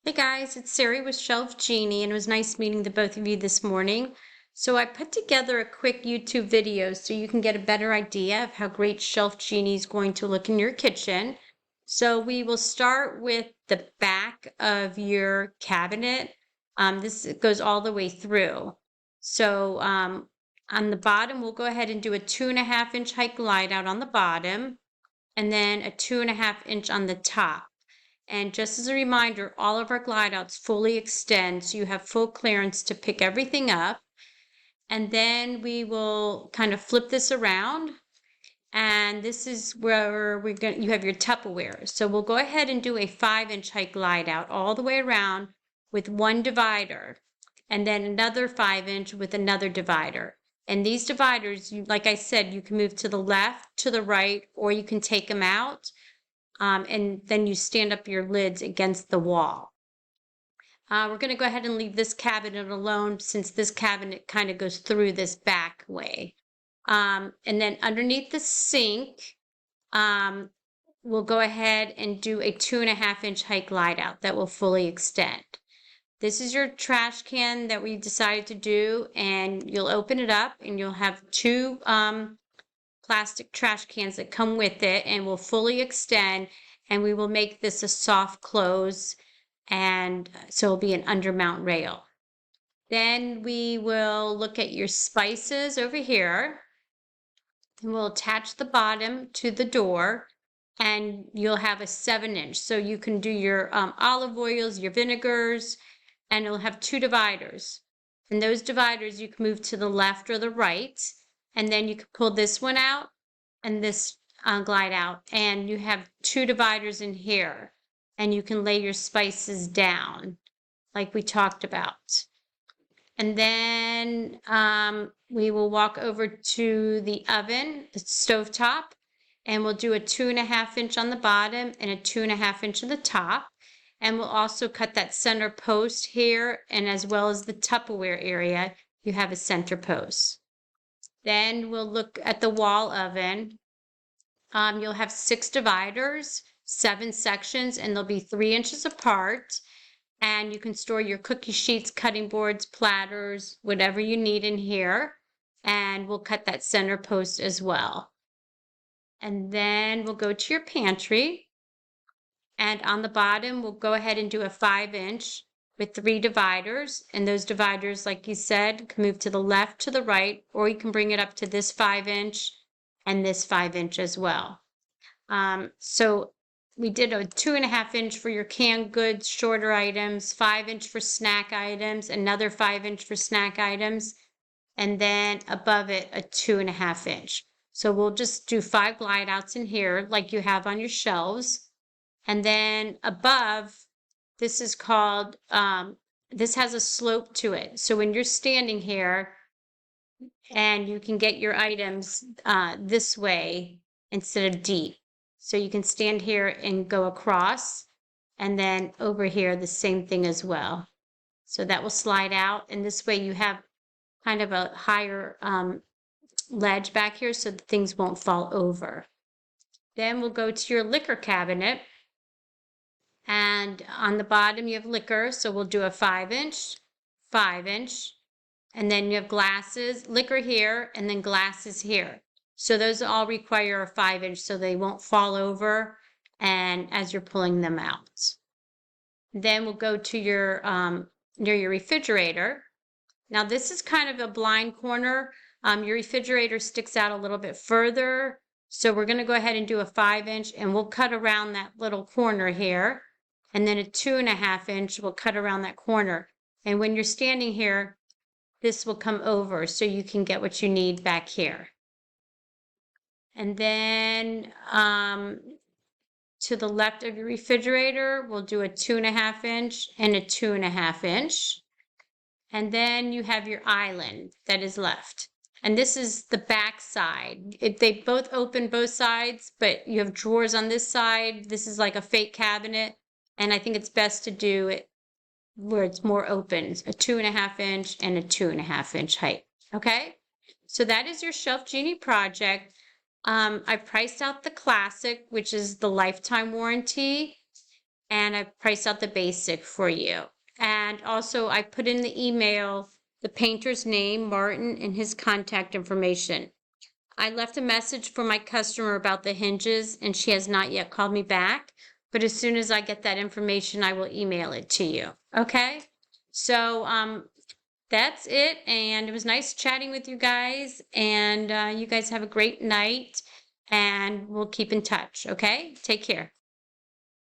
Hey guys, it's Sari with Shelf Genie, and it was nice meeting the both of you this morning. So I put together a quick YouTube video so you can get a better idea of how great Shelf Genie is going to look in your kitchen. So we will start with the back of your cabinet. This goes all the way through. So on the bottom, we'll go ahead and do a 2.5 inch height glide out on the bottom, and then a 2.5 inch on the top. And just as a reminder, all of our glide outs fully extend, so you have full clearance to pick everything up. And then we will kind of flip this around. And this is where you have your Tupperware. So we'll go ahead and do a 5 inch height glide out all the way around with one divider, and then another 5 inch with another divider. And these dividers, like I said, you can move to the left, to the right, or you can take them out. And then you stand up your lids against the wall. We're going to go ahead and leave this cabinet alone since this cabinet kind of goes through this back way. And then underneath the sink, we'll go ahead and do a 2.5 inch height glide out that will fully extend. This is your trash can that we decided to do, and you'll open it up and you'll have two plastic trash cans that come with it and will fully extend, and we will make this a soft close, and so it'll be an undermount rail. Then we will look at your spices over here, and we'll attach the bottom to the door, and you'll have a 7 inch. So you can do your olive oils, your vinegars, and it'll have two dividers. And those dividers you can move to the left or the right, and then you can pull this one out and this glide out, and you have two dividers in here, and you can lay your spices down like we talked about. And then we will walk over to the oven, the stovetop, and we'll do a 2.5 inch on the bottom and a 2.5 inch on the top. And we'll also cut that center post here, and as well as the Tupperware area, you have a center post. Then we'll look at the wall oven. You'll have 6 dividers, 7 sections, and they'll be 3 inches apart. And you can store your cookie sheets, cutting boards, platters, whatever you need in here. And we'll cut that center post as well. And then we'll go to your pantry. And on the bottom, we'll go ahead and do a 5 inch with 3 dividers. And those dividers, like you said, can move to the left, to the right, or you can bring it up to this 5 inch and this 5 inch as well. So we did a 2.5 inch for your canned goods, shorter items, 5 inch for snack items, another 5 inch for snack items, and then above it a 2.5 inch. So we'll just do 5 glide outs in here like you have on your shelves. And then above, this is called, this has a slope to it. So when you're standing here, and you can get your items this way instead of deep. So you can stand here and go across, and then over here, the same thing as well. So that will slide out, and this way you have kind of a higher ledge back here so that things won't fall over. Then we'll go to your liquor cabinet, and on the bottom you have liquor, so we'll do a 5 inch, 5 inch, and then you have glasses, liquor here, and then glasses here. So those all require a 5 inch so they won't fall over and as you're pulling them out. Then we'll go to your near your refrigerator. Now this is kind of a blind corner. Your refrigerator sticks out a little bit further. So we're going to go ahead and do a 5 inch, and we'll cut around that little corner here. And then a 2.5 inch, we'll cut around that corner. And when you're standing here, this will come over so you can get what you need back here. And then to the left of your refrigerator, we'll do a 2.5 inch and a 2.5 inch. And then you have your island that is left. And this is the back side. They both open both sides, but you have drawers on this side. This is like a fake cabinet. And I think it's best to do it where it's more open, a 2.5 inch and a 2.5 inch height. Okay, so that is your Shelf Genie project. I priced out the classic, which is the lifetime warranty, and I priced out the basic for you. And also I put in the email the painter's name, Martin, and his contact information. I left a message for my customer about the hinges, and she has not yet called me back. But as soon as I get that information, I will email it to you. Okay? So that's it. And it was nice chatting with you guys. And you guys have a great night. And we'll keep in touch. Okay? Take care.